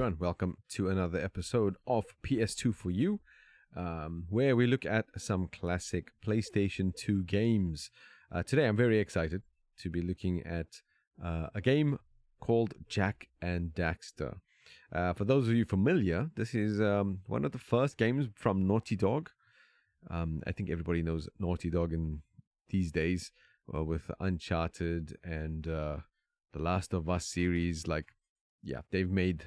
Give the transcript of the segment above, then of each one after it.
everyone, welcome to another episode of PS2 for you, where we look at some classic PlayStation 2 games. Today I'm very excited to be looking at a game called Jak and Daxter. For those of you familiar, this is one of the first games from Naughty Dog. I think everybody knows Naughty Dog in these days with Uncharted and the Last of Us series. They've made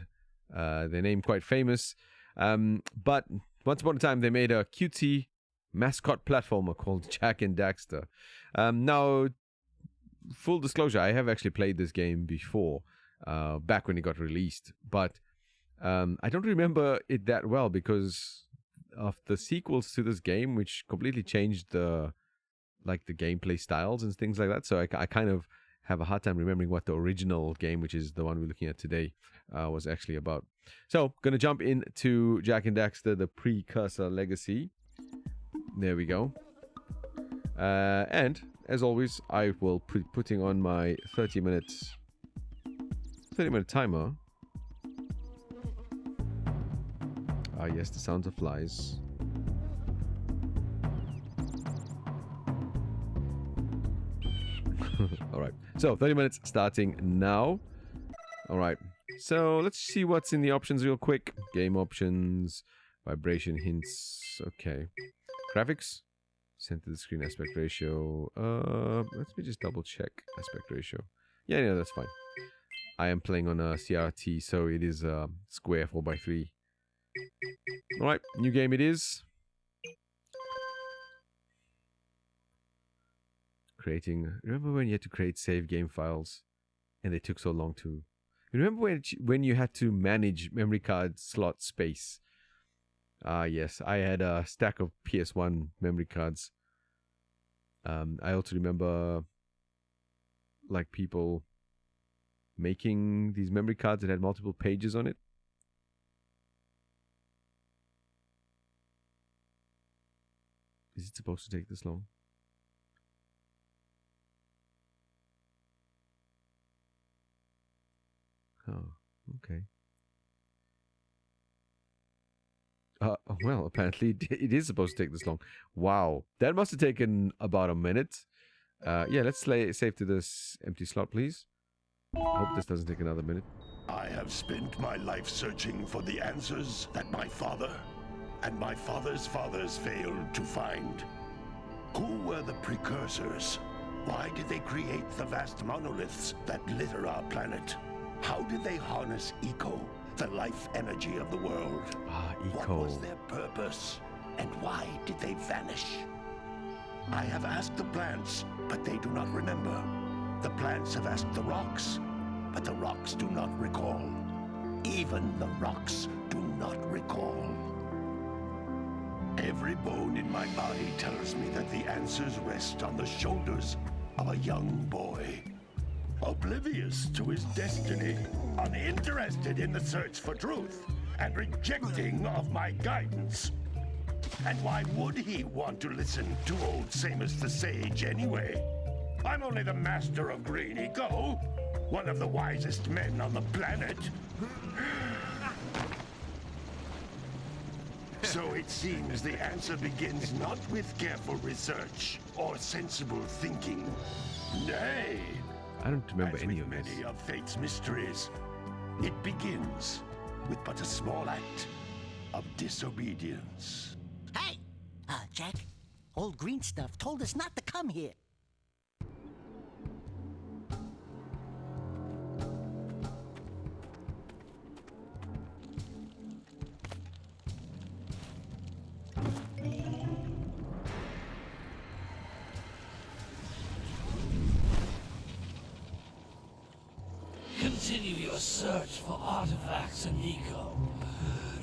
their name quite famous. But once upon a time, they made a cutesy mascot platformer called Jak and Daxter. Now, full disclosure, I have actually played this game before, back when it got released. But I don't remember it that well because of the sequels to this game, which completely changed the gameplay styles and things like that. So I kind of have a hard time remembering what the original game, which is the one we're looking at today, was actually about. So, going to jump into Jak and Daxter, the precursor legacy. There we go. And, as always, I will be putting on my 30-minute timer. Ah, yes, the sounds of flies. All right, so 30 minutes starting now. All right, so let's see what's in the options real quick. Game options, vibration hints. Okay, graphics, center the screen aspect ratio. Let me just double check aspect ratio. Yeah, that's fine. I am playing on a CRT, so it is square 4:3. All right, new game it is. Remember when you had to create save game files and they took so long to... Remember when you had to manage memory card slot space? Yes, I had a stack of PS1 memory cards. I also remember people making these memory cards that had multiple pages on it. Is it supposed to take this long? Oh, okay. Well, apparently it is supposed to take this long. Wow, that must have taken about a minute. Yeah, let's save to this empty slot, please. Hope this doesn't take another minute. I have spent my life searching for the answers that my father and my father's fathers failed to find. Who were the precursors? Why did they create the vast monoliths that litter our planet? How did they harness eco, the life energy of the world? Eco. What was their purpose? And why did they vanish? I have asked the plants, but they do not remember. The plants have asked the rocks, but the rocks do not recall. Even the rocks do not recall. Every bone in my body tells me that the answers rest on the shoulders of a young boy. Oblivious to his destiny, uninterested in the search for truth, and rejecting of my guidance. And why would he want to listen to old Samus the Sage anyway? I'm only the master of green eco, one of the wisest men on the planet. So it seems the answer begins not with careful research or sensible thinking. Nay, I don't remember any of this. Many of fate's mysteries, it begins with but a small act of disobedience. Hey! Jak, old green stuff told us not to come here. Continue your search for artifacts and eco.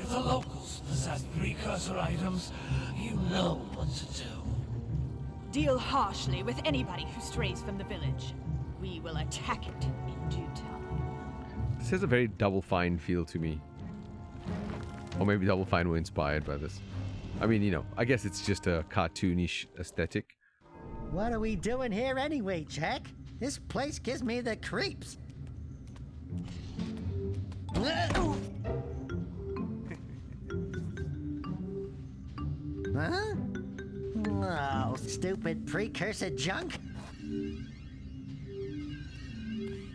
If the locals possess precursor items, you know what to do. Deal harshly with anybody who strays from the village. We will attack it in due time. This has a very Double Fine feel to me. Or maybe Double Fine were inspired by this. I mean, I guess it's just a cartoonish aesthetic. What are we doing here anyway, Jak? This place gives me the creeps. Huh? Oh, stupid precursor junk.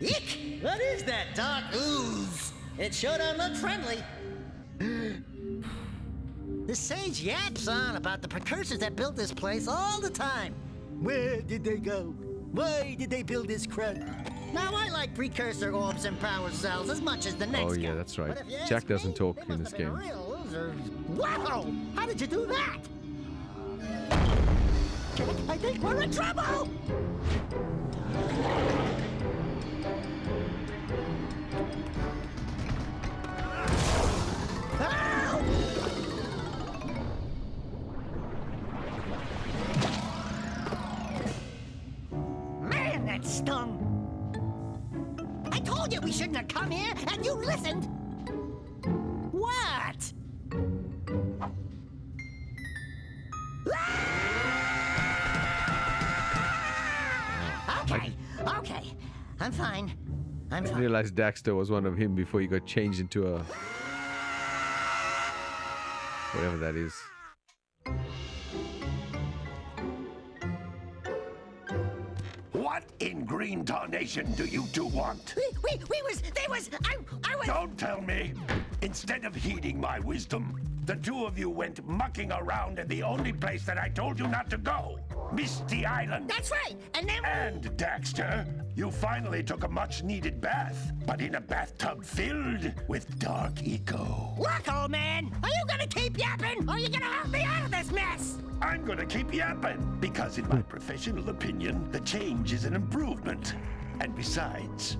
Eek! What is that dark ooze? It sure don't look friendly. The sage yaps on about the precursors that built this place all the time. Where did they go? Why did they build this crud? Now, I like precursor orbs and power cells as much as the next Oh, yeah, guy. that's right. But if you ask Jack doesn't me, talk they in must this have been game. real losers. Wow! How did you do that? I think we're in trouble! Help! Man, that stung! I told you we shouldn't have come here, and you listened! What? Okay, I'm fine. I'm I fine. realized Daxter was one of him before he got changed into a... whatever that is. What in green tarnation do you two want? I was... Don't tell me. Instead of heeding my wisdom, the two of you went mucking around in the only place that I told you not to go. Misty Island. That's right, and then... And, Daxter, you finally took a much-needed bath, but in a bathtub filled with dark eco. Look, old man, are you gonna keep yapping, or are you gonna help me out of this mess? I'm gonna keep yapping, because in my professional opinion, the change is an improvement. And besides,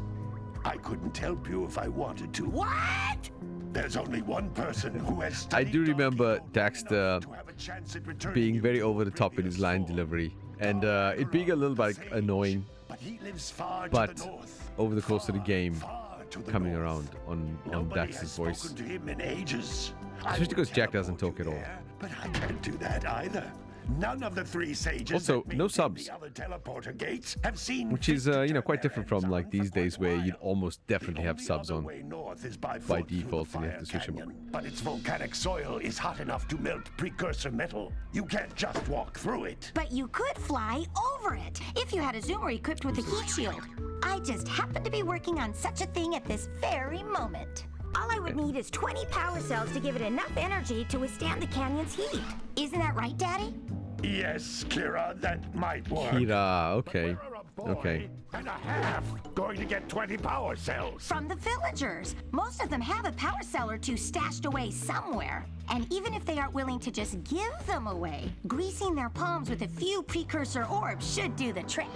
I couldn't help you if I wanted to. What? There's only one person who has I studied do remember dark Daxter enough to have a chance at returning being you very to over the top in his previous line form. delivery. And it being a little bit annoying, But he lives far to but the north, over the course of the game, far to the coming north. around on Nobody Daxter's has voice. spoken to him in ages. Especially I because would Jack doesn't teleport talk you at all. there, but I can't do that either. None of the three sages Also, that no maintain subs. the other teleporter gates have seen Which is, fit to you know, turn quite their different from heads like on these for quite days a where you'd while. almost definitely have The subs other on. way north is by foot through the default, and you have to fire switch 'em. canyon. But its volcanic soil is hot enough to melt precursor metal. You can't just walk through it. But you could fly over it if you had a zoomer equipped with a heat shield. I just happen to be working on such a thing at this very moment. All I would need is 20 power cells to give it enough energy to withstand the canyon's heat. Isn't that right, Daddy? Yes, Kira, that might work. Kira, okay. Where are a boy Okay. and a half going to get 20 power cells? From the villagers. Most of them have a power cell or two stashed away somewhere. And even if they aren't willing to just give them away, greasing their palms with a few precursor orbs should do the trick.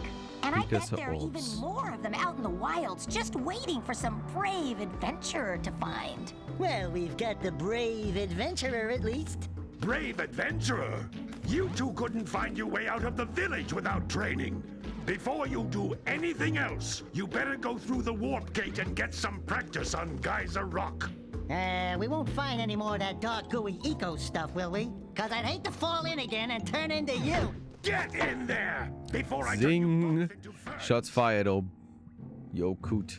And I bet Precursor there are even orbs. more of them out in the wilds just waiting for some brave adventurer to find. Well, we've got the brave adventurer at least. Brave adventurer! You two couldn't find your way out of the village without training. Before you do anything else, you better go through the warp gate and get some practice on Geyser Rock. We won't find any more of that dark gooey eco stuff, will we? Cause I'd hate to fall in again and turn into you. Get in there before I turn you Zing! both into fur. Shots fired, oh. Yo, coot.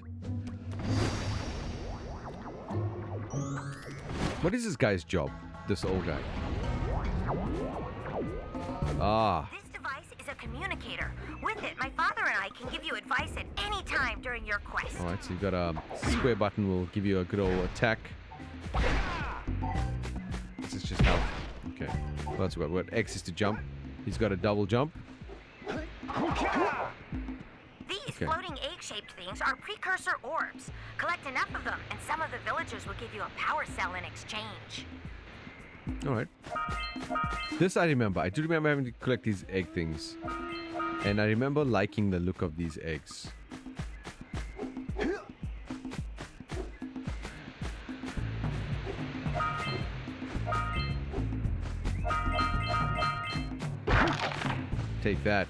What is this guy's job? This old guy. Ah. This device is a communicator. With it, my father and I can give you advice at any time during your quest. Alright, so you've got a square button will give you a good old attack. This is just health. Okay. What else we got? What? X is to jump. He's got a double jump. These Okay. floating egg-shaped things are precursor orbs. Collect enough of them, and some of the villagers will give you a power cell in exchange. Alright. This I remember. I do remember having to collect these egg things. And I remember liking the look of these eggs. Take that.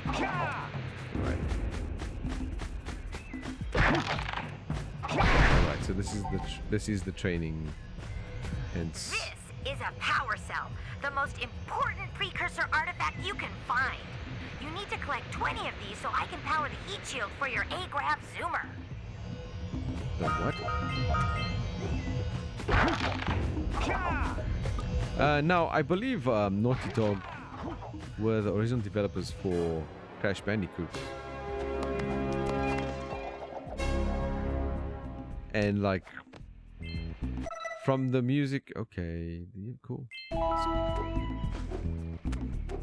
Alright. Alright, so this is the training. Hence. This is a power cell, the most important precursor artifact you can find. You need to collect 20 of these so I can power the heat shield for your A-Grav zoomer. The what? Now, I believe Naughty Dog were the original developers for Crash Bandicoot. And like, from the music, okay, yeah, cool.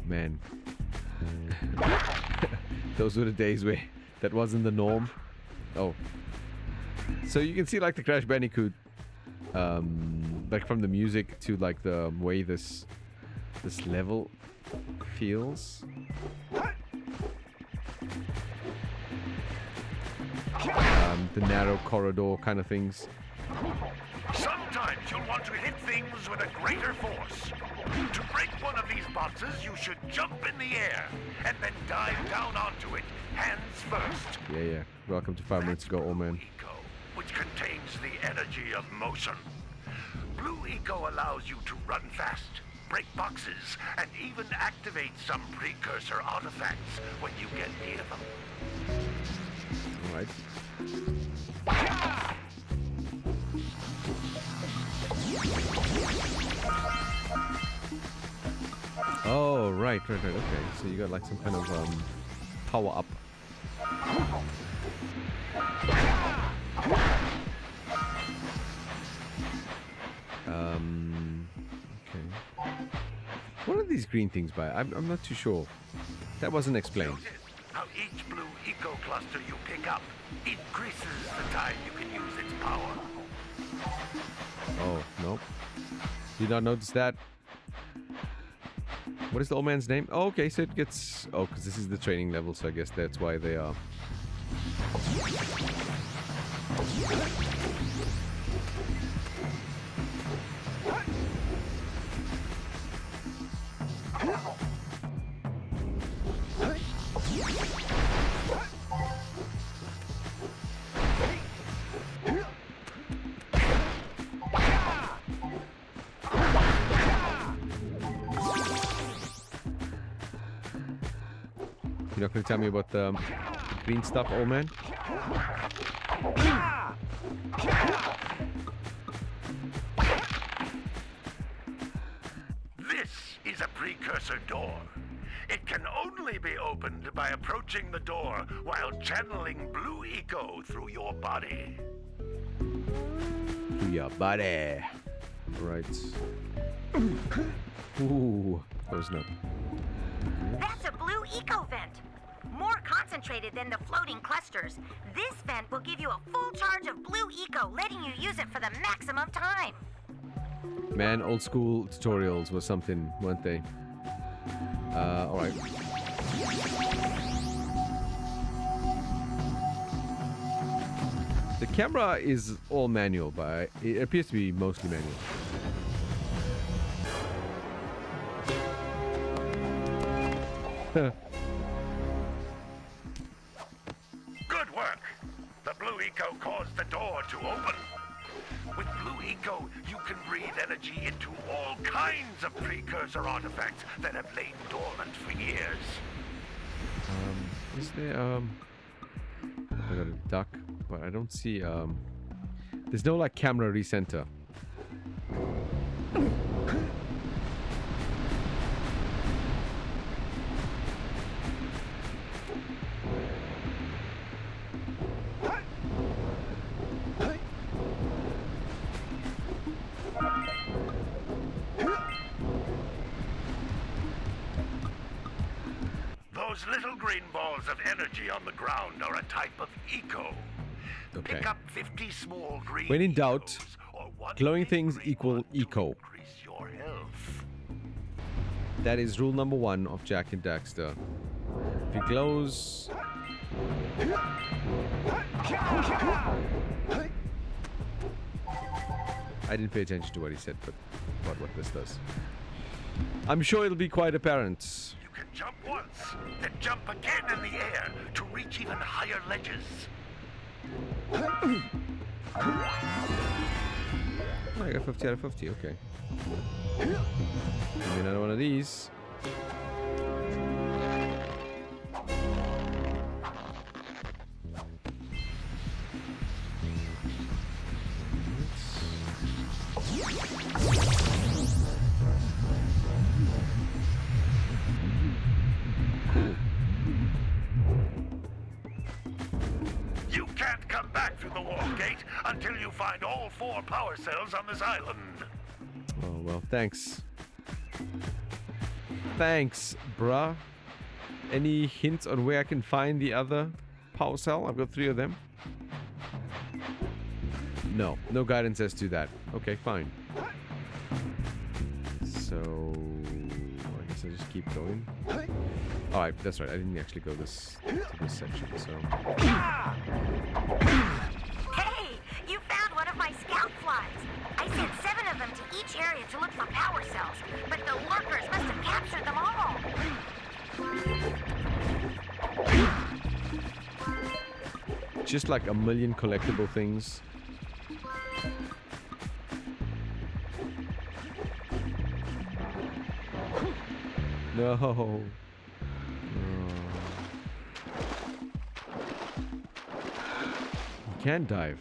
Man, those were the days where that wasn't the norm. Oh, so you can see like the Crash Bandicoot, like from the music to like the way this level feels. The narrow corridor kind of things. Sometimes you'll want to hit things with a greater force. To break one of these boxes, you should jump in the air and then dive down onto it, hands first. Yeah. Welcome to 5 minutes ago, old man. Eco, which contains the energy of motion. Blue Eco allows you to run fast, break boxes, and even activate some precursor artifacts when you get near them. All right. Oh, right, okay. So you got like some kind of power up. Okay. What are these green things by? I'm not too sure. That wasn't explained. Notice how each blue eco cluster you pick up increases the time you can use its power. Oh, nope. Did not notice that. What is the old man's name? Oh, okay, so it gets... Oh, because this is the training level, so I guess that's why they are... You're not going to tell me about the green stuff, old man? This is a precursor door. It can only be opened by approaching the door while channeling blue eco through your body. Through your body. Right. Ooh, that was not... That's a blue eco vent. More concentrated than the floating clusters. This vent will give you a full charge of blue eco, letting you use it for the maximum time. Man, old school tutorials were something, weren't they? Alright. The camera is all manual, but it appears to be mostly manual. Good work! The blue eco caused the door to open. With blue eco, you can breathe energy into all kinds of precursor artifacts that have lain dormant for years. Is there, I got a duck, but I don't see, there's no, like, camera recenter. Those little green balls of energy on the ground are a type of eco. Okay. Pick up 50 small green When in doubt, ecos, or one glowing big things green equal one to eco. Increase your health. That is rule number 1 of Jak and Daxter. If it glows... I didn't pay attention to what he said, but about what this does. I'm sure it'll be quite apparent. You can jump once, then jump again in the air to reach even higher ledges. Oh, I got 50 out of 50, okay. Give me another one of these. until you find all 4 power cells on this island. Oh, well, thanks. Thanks, bruh. Any hints on where I can find the other power cell? I've got 3 of them. No guidance as to that. Okay, fine. So, I guess I just keep going. Alright, that's right. I didn't actually go to this section, so... Hey, you found one of my scout flies. I sent 7 of them to each area to look for power cells, but the lurkers must have captured them all. Just like a million collectible things. No. Oh. You can dive.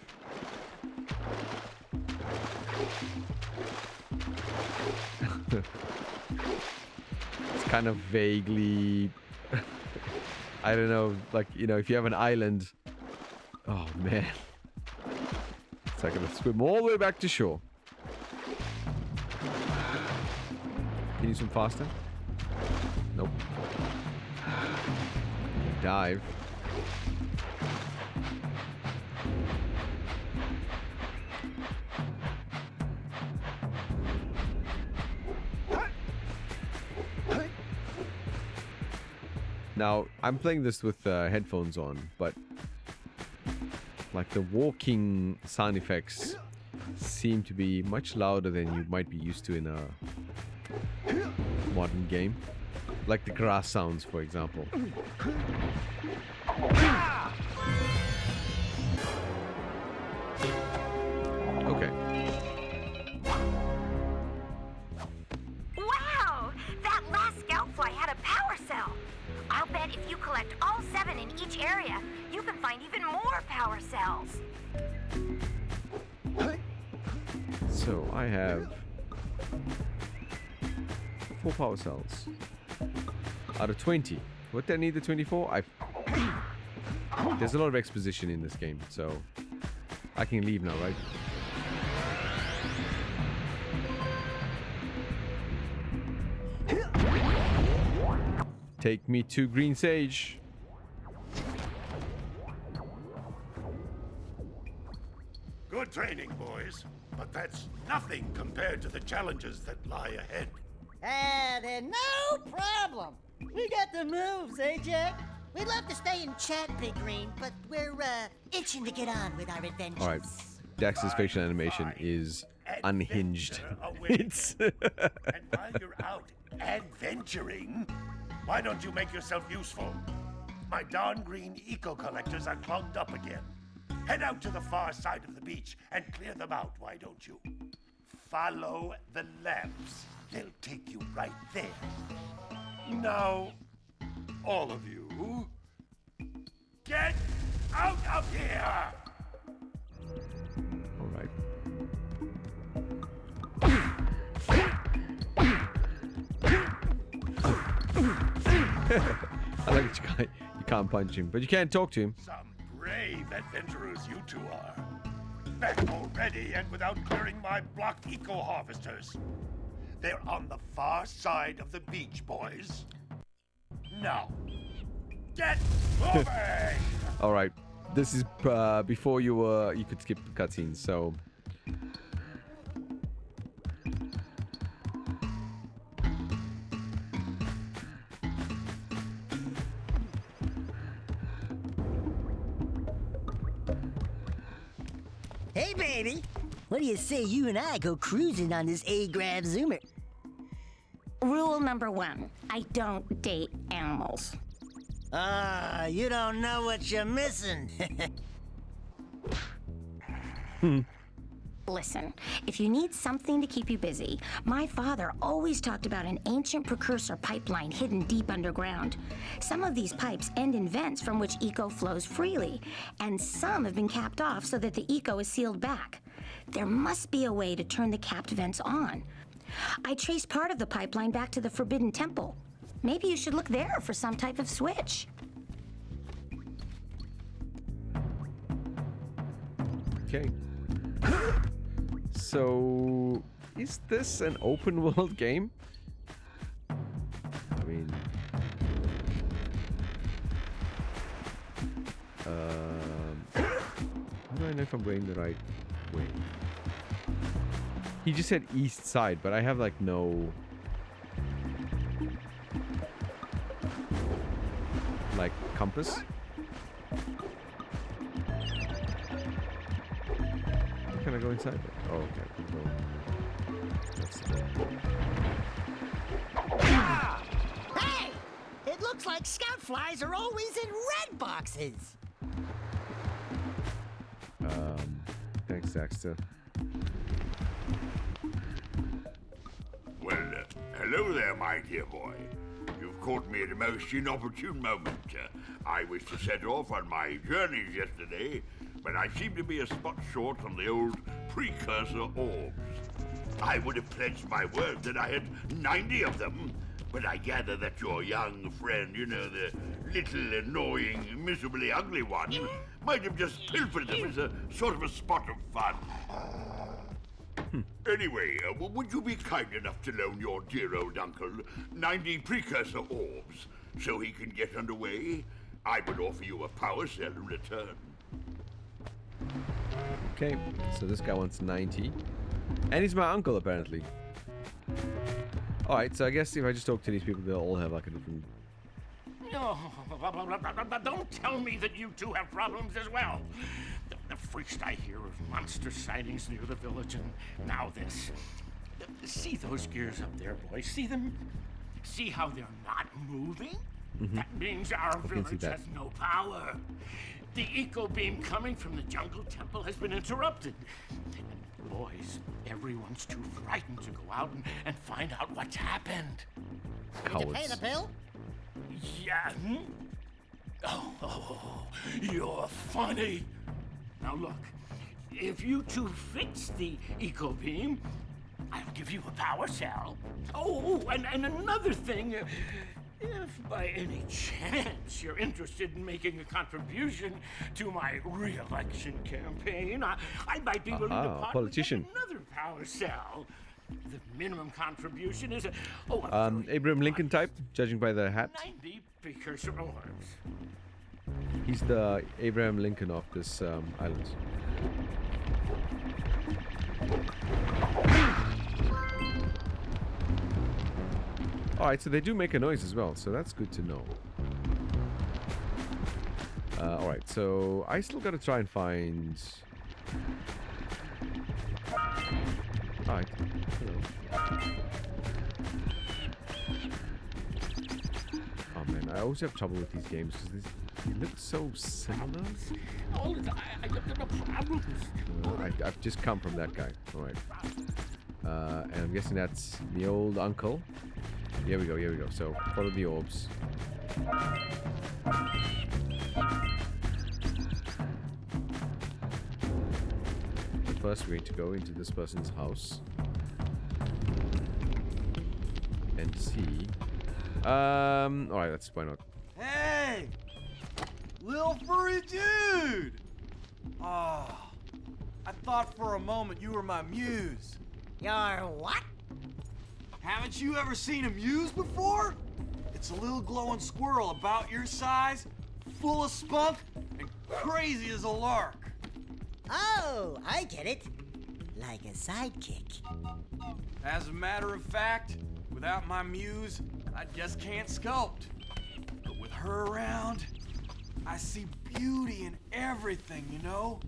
It's kind of vaguely... I don't know, like, you know, if you have an island... Oh, man. It's like I'm gonna swim all the way back to shore. Can you swim faster? Nope. Dive. Now, I'm playing this with headphones on, but like the walking sound effects seem to be much louder than you might be used to in a modern game. Like the grass sounds, for example. Okay. Wow! That last scout fly had a power cell. I'll bet if you collect all 7 in each area, you can find even more power cells. So I have 4 power cells out of 20. What did I need the 24? There's a lot of exposition in this game, so I can leave now, right? Take me to Green Sage. Good training, boys. But that's nothing compared to the challenges that lie ahead. Then no problem. We got the moves, eh, Jack? We'd love to stay and chat, Big Green, but we're, itching to get on with our adventures. All right. Dax's facial animation is unhinged. It's... And while you're out adventuring, why don't you make yourself useful? My darn green eco-collectors are clogged up again. Head out to the far side of the beach and clear them out, why don't you? Follow the lamps. They'll take you right there. Now, all of you, get out of here! All right. I like that you can't punch him, but you can't talk to him. Some brave adventurers you two are. Back already and without clearing my blocked eco-harvesters. They're on the far side of the beach, boys. Now, get moving! All right. This is before you could skip the cutscenes, so... Hey, baby. What do you say you and I go cruising on this A-Grav Zoomer? Rule number 1, I don't date animals. You don't know what you're missing. Listen, if you need something to keep you busy, my father always talked about an ancient precursor pipeline hidden deep underground. Some of these pipes end in vents from which eco flows freely, and some have been capped off so that the eco is sealed back. There must be a way to turn the capped vents on. I traced part of the pipeline back to the Forbidden Temple. Maybe you should look there for some type of switch. Okay. So, is this an open world game? I mean, how do I know if I'm going the right way? He just said east side, but I have like no like compass. Can I go inside? Oh, okay. No. That's Hey! It looks like scout flies are always in red boxes. Thanks, Daxter. Well, hello there, my dear boy. You've caught me at a most inopportune moment. I was to set off on my journeys yesterday, but I seem to be a spot short on the old precursor orbs. I would have pledged my word that I had 90 of them, but I gather that your young friend, you know, the little annoying, miserably ugly one, might have just pilfered them as a sort of a spot of fun. Anyway, would you be kind enough to loan your dear old uncle 90 precursor orbs so he can get underway? I would offer you a power cell in return. Okay, so this guy wants 90. And he's my uncle, apparently. Alright, so I guess if I just talk to these people, they'll all have like a different... No, don't tell me that you two have problems as well. The first I hear of monster sightings near the village, and now this. See those gears up there, boys? See them? See how they're not moving? That means our village has no power. The eco beam coming from the jungle temple has been interrupted. And boys, everyone's too frightened to go out and find out what's happened. Did you pay the bill? Yeah. Oh, you're funny. Now look, if you two fix the eco beam, I'll give you a power cell. Oh, and another thing, if by any chance you're interested in making a contribution to my re-election campaign, I might be willing to politician. Another power cell. The minimum contribution is Abraham Lincoln type, judging by the hat. 90 precursor orbs. He's the Abraham Lincoln of this island. Alright, so they do make a noise as well, so that's good to know. Alright, so I still gotta try and find... Alright. Oh man, I always have trouble with these games because they look so similar. Oh, I got no problems. I've just come from that guy. Alright. And I'm guessing that's the old uncle. Here we go, here we go. So, follow the orbs. But first we need to go into this person's house. And see. Alright, why not? Hey! Little furry dude! Oh, I thought for a moment you were my muse. Your what? Haven't you ever seen a muse before? It's a little glowing squirrel about your size, full of spunk, and crazy as a lark. Oh, I get it. Like a sidekick. As a matter of fact, without my muse, I just can't sculpt. But with her around, I see beauty in everything, you know?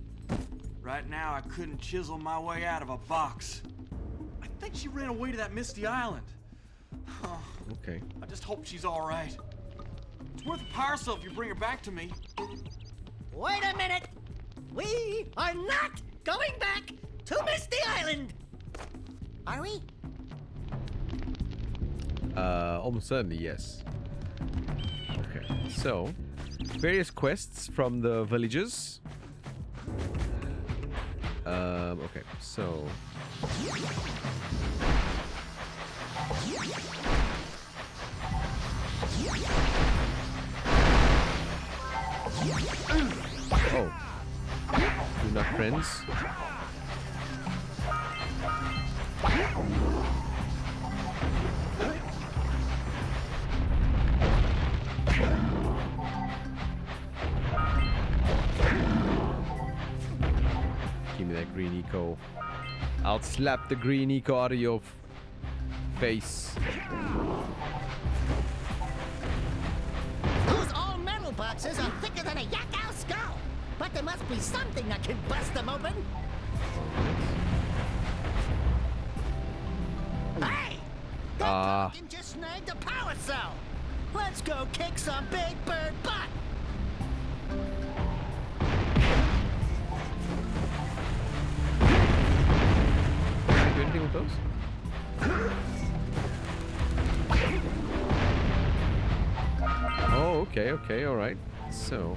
Right now, I couldn't chisel my way out of a box. I think she ran away to that misty island. Okay. I just hope she's all right. It's worth a power cell if you bring her back to me. Wait a minute. We are not going back to Misty Island. Are we? Almost certainly, yes. Okay, so various quests from the villagers. Okay, so oh, you're not friends? Eco. I'll slap the green Eco out of your face. Those all-metal boxes are thicker than a Yakao skull. But there must be something that can bust them open. Hey! That Pelican just snagged a power cell. Let's go kick some big bird butt. Can I do anything with those? Oh, okay, all right. So.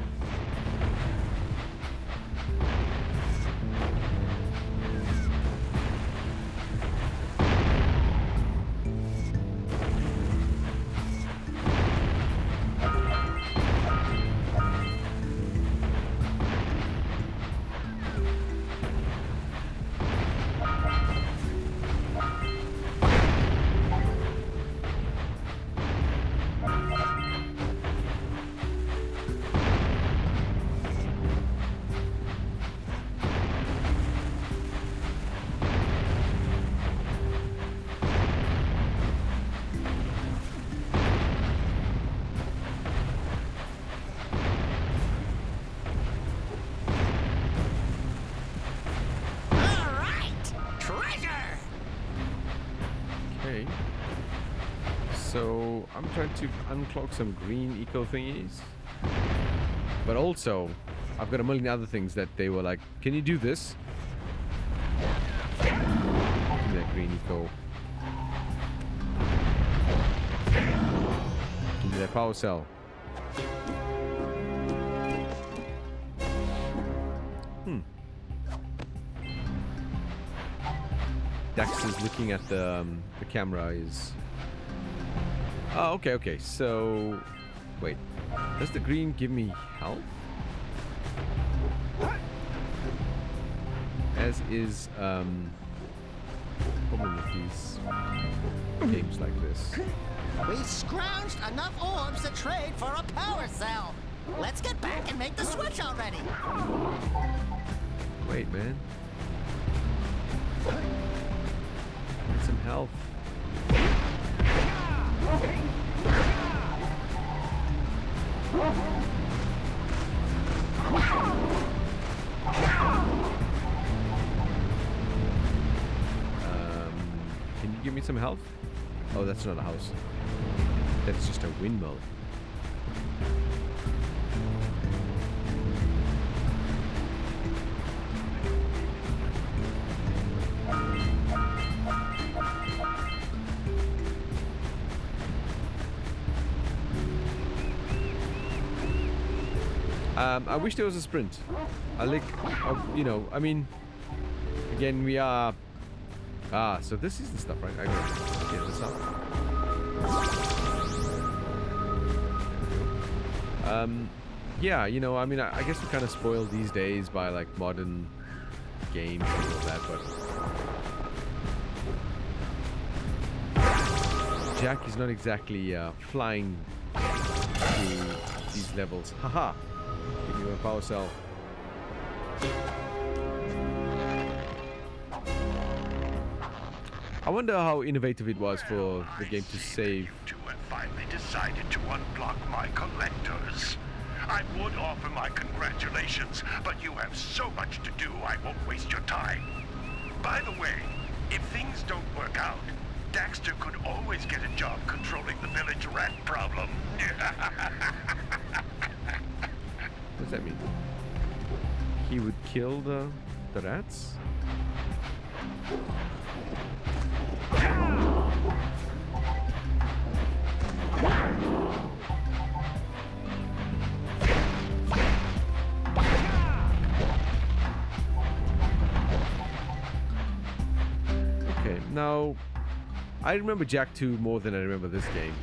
So I'm trying to unclog some green eco thingies, but also I've got a million other things that they were like, can you do this? Give me that green eco. Give me that power cell. Daxter's looking at the camera is... Oh, okay. So, wait. Does the green give me health? As is problem with these games like this. We've scrounged enough orbs to trade for a power cell. Let's get back and make the switch already. Wait, man. Need some health. Can you give me some health? Oh, that's not a house. That's just a windmill. I wish there was a sprint. I like, you know, I mean, again, we are... so this is the stuff, right? I gotta get this up. Yeah, you know, I mean, I guess we're kind of spoiled these days by, like, modern games and all that, but... Jak is not exactly flying through these levels. Haha! Give me a power cell. I wonder how innovative it was for the game to save. You two have finally decided to unblock my collectors. I would offer my congratulations, but you have so much to do, I won't waste your time. By the way, if things don't work out, Daxter could always get a job controlling the village rat problem. What does that mean? He would kill the rats? Okay, now I remember Jak 2 more than I remember this game.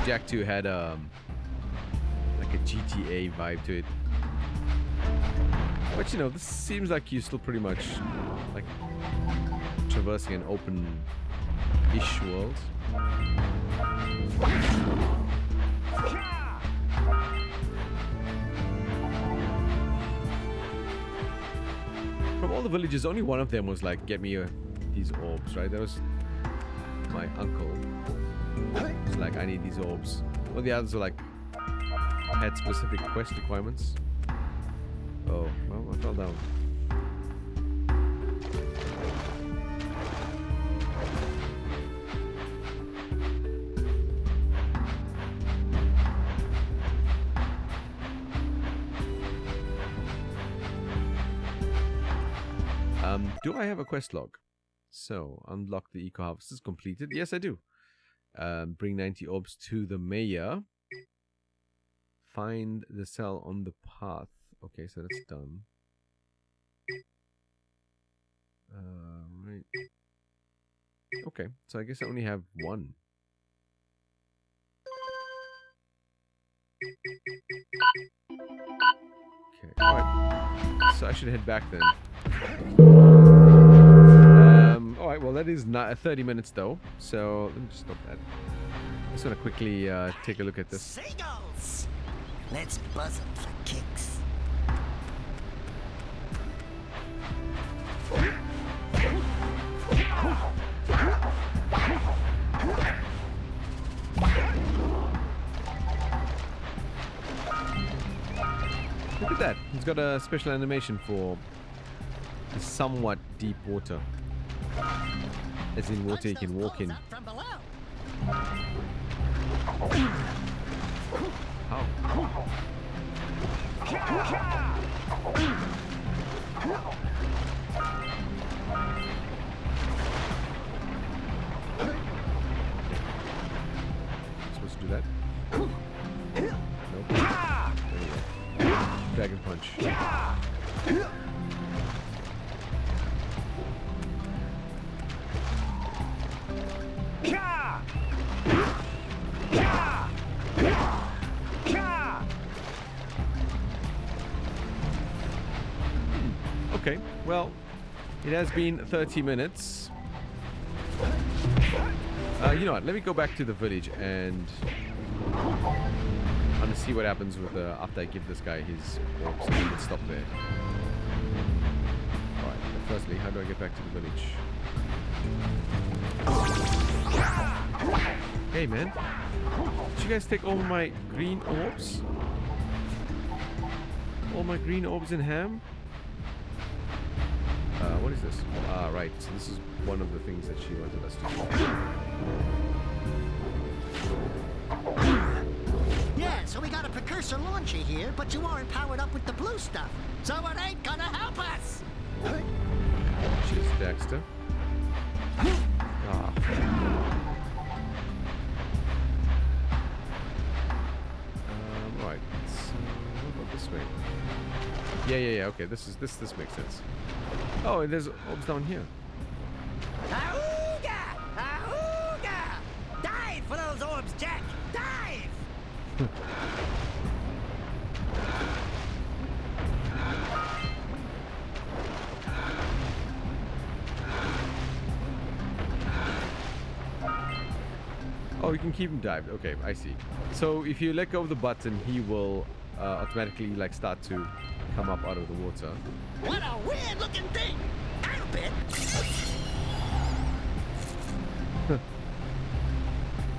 Jak 2 had like a GTA vibe to it. But you know, this seems like you're still pretty much like traversing an open-ish world. from all the villages, only one of them was like, get me these orbs, right? That was my uncle. It's like, I need these orbs. All the others were like, had specific quest requirements. Oh, well, I fell down. Do I have a quest log? So, unlock the eco harvest is completed. Yes, I do. Bring 90 orbs to the mayor. Find the cell on the path. Okay, so that's done. Right. Okay, so I guess I only have one. Okay, alright. So I should head back then. Alright, well that is not 30 minutes though. So let me just stop that. I just want to quickly take a look at this. Seagulls! Let's buzz them for kicks. Look at that. He's got a special animation for the somewhat deep water. As in water you can walk in. How? Supposed to do that? Nope. There you go. Dragon punch. Okay, well, it has been 30 minutes. You know what, let me go back to the village and I'm gonna see what happens with after I give this guy his orbs. Let's stop there. Alright, but firstly, how do I get back to the village? Hey man, did you guys take all my green orbs? All my green orbs in ham? What is this? Ah, right. So this is one of the things that she wanted us to do. Yeah, so we got a precursor launcher here, but you aren't powered up with the blue stuff. So it ain't gonna help us! Cheers, Daxter. Ah. Right. So, what about this way? Yeah. Okay, this makes sense. Oh, and there's orbs down here. Auga! Auga! Dive for those orbs, Jack! Dive! Oh, you can keep him dived. Okay, I see. So if you let go of the button, he will automatically like start to come up out of the water. What a weird looking thing! I'll bet.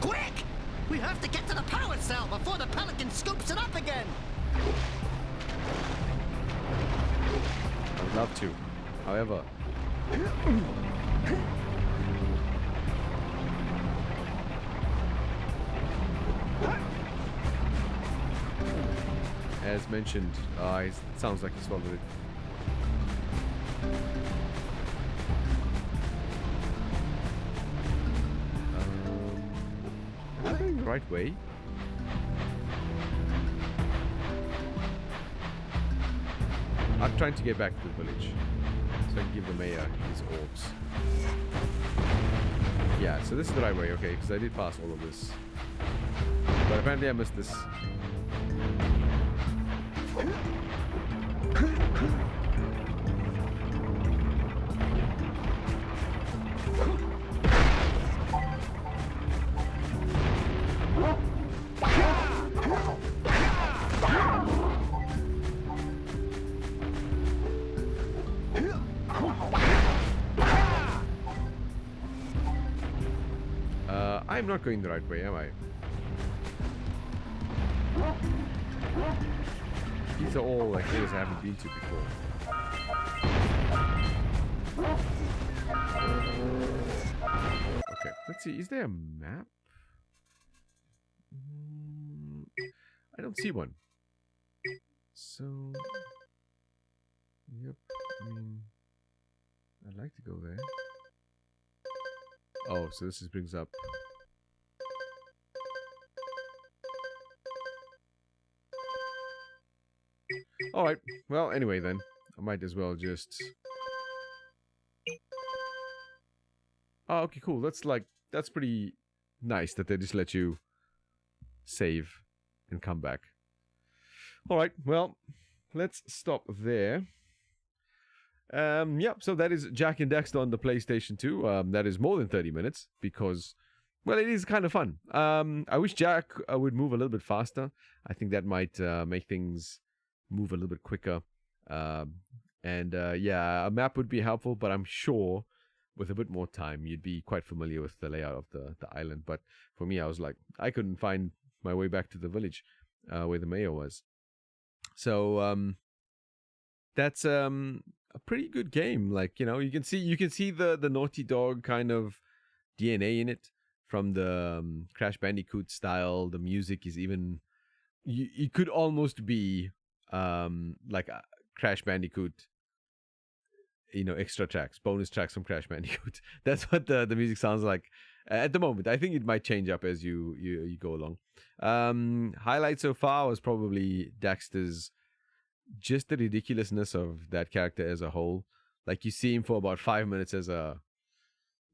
Quick! We have to get to the power cell before the pelican scoops it up again. I would love to. However, as mentioned, it sounds like he swallowed it. Am I going the right way? I'm trying to get back to the village so I can give the mayor his orbs. Yeah, so this is the right way, okay, because I did pass all of this. But apparently I missed this. I'm not going the right way, am I? These are all like areas I haven't been to before. Okay, let's see. Is there a map? I don't see one. So, yep. I mean, I'd like to go there. Oh, so this brings up. Alright, well, anyway then. I might as well just... Oh, okay, cool. That's pretty nice that they just let you save and come back. Alright, well, let's stop there. Yeah, so that is Jak and Daxter on the PlayStation 2. That is more than 30 minutes because, well, it is kind of fun. I wish Jak would move a little bit faster. I think that might make things move a little bit quicker. Yeah, a map would be helpful, but I'm sure with a bit more time, you'd be quite familiar with the layout of the island. But for me, I was like, I couldn't find my way back to the village where the mayor was. So that's a pretty good game. Like, you know, you can see the Naughty Dog kind of DNA in it from the Crash Bandicoot style. The music is even you could almost be like a Crash Bandicoot, you know, extra tracks, bonus tracks from Crash Bandicoot. That's what the music sounds like at the moment. I think it might change up as you go along. Highlight so far was probably Daxter's, just the ridiculousness of that character as a whole. Like, you see him for about 5 minutes as a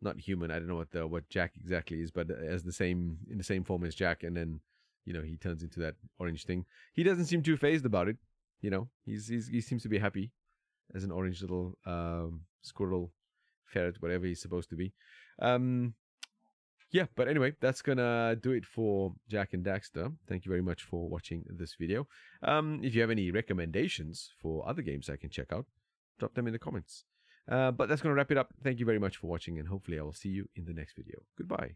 not human. I don't know what Jak exactly is, but as in the same form as Jak, and then, you know, he turns into that orange thing. He doesn't seem too fazed about it. You know, he seems to be happy as an orange little squirrel, ferret, whatever he's supposed to be. Yeah, but anyway, that's gonna do it for Jak and Daxter. Thank you very much for watching this video. If you have any recommendations for other games I can check out, drop them in the comments. But that's gonna wrap it up. Thank you very much for watching, and hopefully I will see you in the next video. Goodbye.